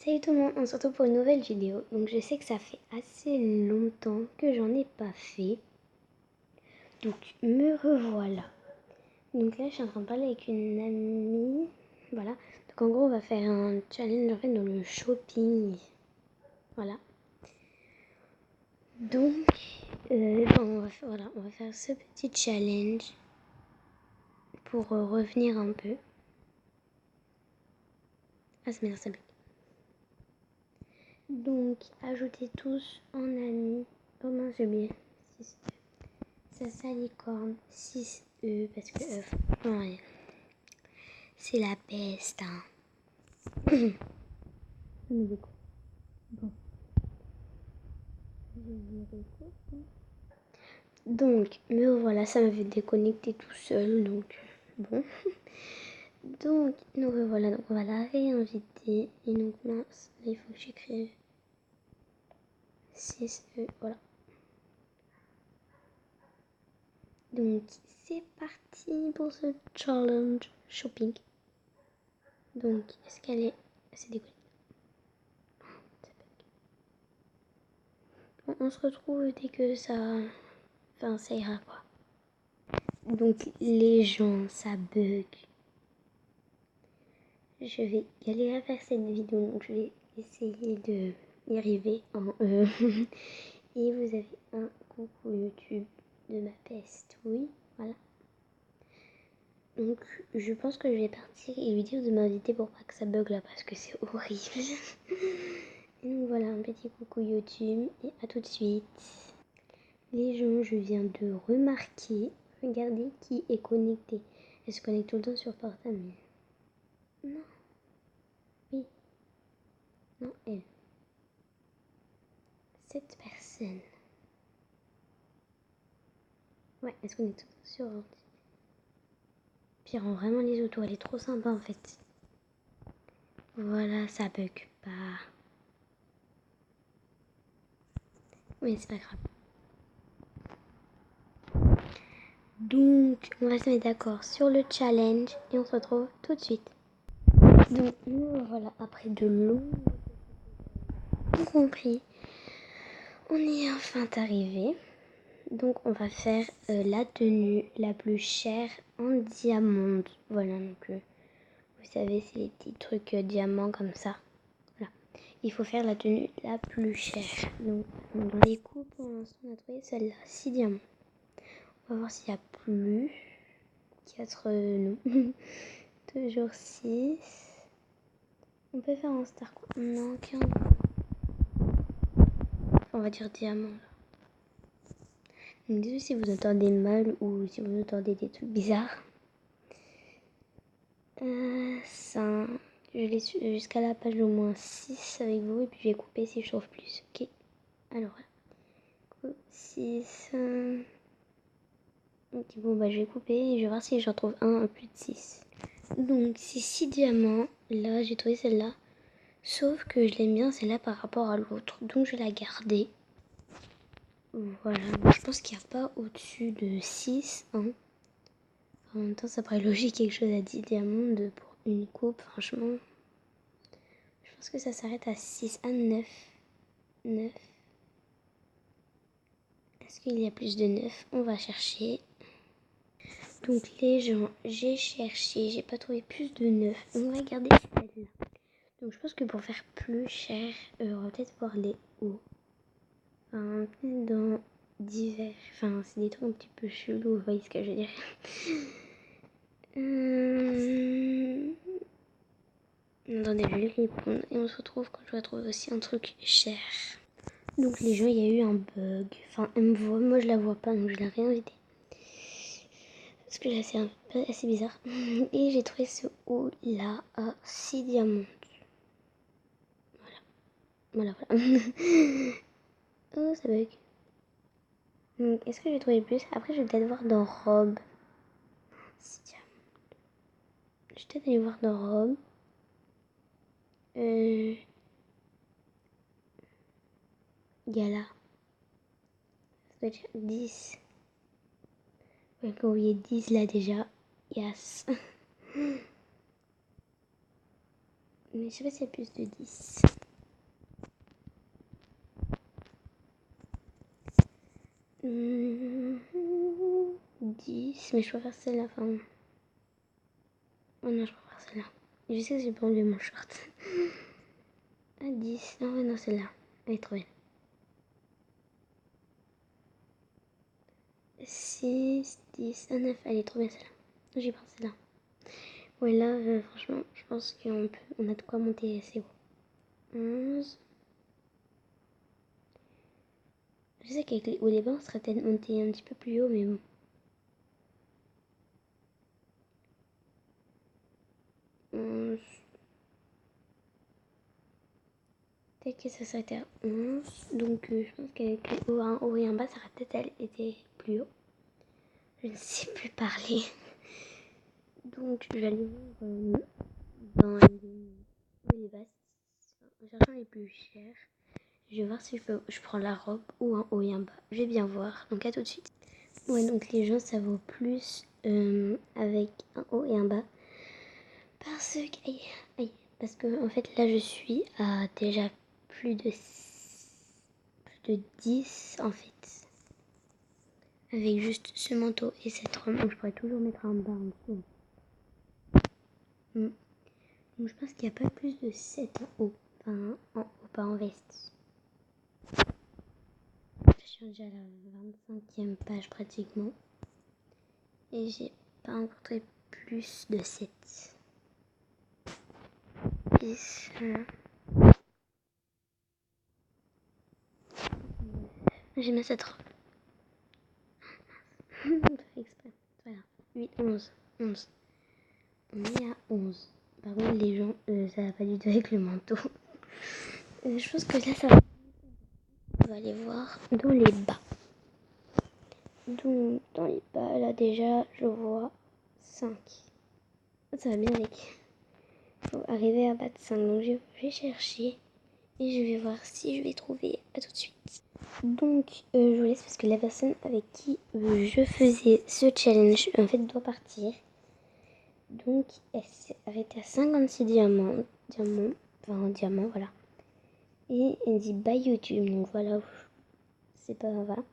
Salut tout le monde, on se retrouve pour une nouvelle vidéo. Donc je sais que ça fait assez longtemps que j'en ai pas fait. Donc me revoilà. Donc là je suis en train de parler avec une amie. Voilà. Donc en gros on va faire un challenge en fait dans le shopping. Voilà. Donc on va faire ce petit challenge pour revenir un peu. Ah c'est bien ça. Donc ajoutez tous en amis. Oh mince j'ai oublié. Ça salicorne 6E parce que ouais, c'est la peste. Hein. Donc, me revoilà, ça m'avait déconnecté tout seul, donc bon. Donc, nous revoilà, donc on va la réinviter. Et donc, mince, là, il faut que j'écrive 6E, voilà. Donc, c'est parti pour ce challenge shopping. Donc, est-ce qu'elle est assez déconnectée? Bon, on se retrouve dès que ça... Enfin, ça ira, quoi. Donc, les gens, ça bug. Je vais galérer à faire cette vidéo, donc je vais essayer de y arriver en Et vous avez un coucou YouTube de ma peste, oui, voilà. Donc je pense que je vais partir et lui dire de m'inviter pour pas que ça bug là parce que c'est horrible. Et donc voilà, un petit coucou YouTube et à tout de suite. Les gens, je viens de remarquer, regardez qui est connecté. Elle se connecte tout le temps sur portable. Non, oui, non, elle. Cette personne. Ouais, est-ce qu'on est tout sur ordi? Puis rend vraiment les autos, elle est trop sympa en fait. Voilà, ça bug pas. Mais c'est pas grave. Donc, on va se mettre d'accord sur le challenge et on se retrouve tout de suite. Donc, nous voilà, après de longs compris, on est enfin arrivé. Donc, on va faire la tenue la plus chère en diamant. Voilà, donc vous savez, c'est les petits trucs diamants comme ça. Voilà. Il faut faire la tenue la plus chère. Donc, dans les coupes, pour l'instant, on a trouvé celle-là, 6 diamants. On va voir s'il y a plus. 4, non. Toujours 6. On peut faire un star. Non, 15. On va dire diamant. Donc, désolé si vous entendez mal ou si vous entendez des trucs bizarres. 5. Je laisse jusqu'à la page au moins 6 avec vous et puis je vais couper si je trouve plus. Ok. Alors voilà. 6. Ok, bon bah je vais couper et je vais voir si j'en trouve un plus de 6. Donc c'est 6 diamants. Là j'ai trouvé celle-là. Sauf que je l'aime bien celle-là par rapport à l'autre. Donc je vais la garder. Voilà. Donc, je pense qu'il n'y a pas au-dessus de 6. Hein. En même temps ça paraît logique quelque chose à 10 diamants pour une coupe. Franchement. Je pense que ça s'arrête à 6. À 9. 9. Est-ce qu'il y a plus de 9? On va chercher. Donc les gens, j'ai cherché, j'ai pas trouvé plus de 9. On va garder celle-là. Donc je pense que pour faire plus cher, on va peut-être voir les hauts. Enfin, dans divers. Enfin, c'est des trucs un petit peu chelous, vous voyez ce que je veux dire. Attendez, je vais répondre. Et on se retrouve quand je vais trouver aussi un truc cher. Donc les gens, il y a eu un bug. Enfin, elle me voit, moi je la vois pas, donc je l'ai réinvitée. Parce que là c'est un peu assez bizarre. Et j'ai trouvé ce haut là à 6 diamants. Voilà. Oh, ça bug. Donc, est-ce que j'ai trouvé plus? Après, je vais peut-être voir dans robe. 6 diamants. Je vais peut-être aller voir dans robe. Gala. Ça doit être 10. Ouais, quand vous voyez 10 là déjà. Yes. Mais je sais pas s'il y a plus de 10. 10, mais je préfère celle-là. Enfin... Oh non, je préfère celle-là. Je sais que j'ai pas enlevé mon short. Ah, 10. Non, ouais, non, celle-là. Elle est trop belle. 6, 10, 9. Elle est trop bien celle-là. J'ai pris celle-là. Ouais, là, franchement, je pense on a de quoi monter assez haut. 11. Je sais qu'avec les hauts des bancs, on serait peut-être monté un petit peu plus haut, mais bon. 11. Peut-être que ça s'arrêtait à 11. Donc, je pense qu'avec les hauts, un haut et un bas, ça aurait peut-être été plus haut. Je ne sais plus parler. Donc, je vais aller voir dans les basses, en cherchant les plus chers. Je vais voir si je prends la robe ou un haut et un bas. Je vais bien voir. Donc, à tout de suite. Ouais, donc les gens, ça vaut plus avec un haut et un bas. Parce que en fait, là, je suis à déjà plus de 10 en fait. Avec juste ce manteau et cette robe. Donc, je pourrais toujours mettre un bas en dessous. Donc, je pense qu'il n'y a pas plus de 7 en haut. Enfin, en haut, pas en veste. Je suis déjà à la 25e page pratiquement. Et j'ai pas rencontré plus de 7. J'aime cette robe. Exprès. Voilà. 8, 11. 11. On est à 11. Par contre, les gens, ça va pas du tout avec le manteau. Je pense que là, ça va. On va aller voir dans les bas. Donc, dans les bas, là, déjà, je vois 5. Ça va bien avec. Il faut arriver à battre 5. Donc, je vais chercher. Et je vais voir si je vais trouver. À tout de suite. Donc, je vous laisse parce que la personne avec qui je faisais ce challenge, en fait, doit partir. Donc, elle s'est arrêtée à 56 diamants. Enfin, diamants, voilà. Et elle dit bye YouTube. Donc, voilà. C'est pas, voilà.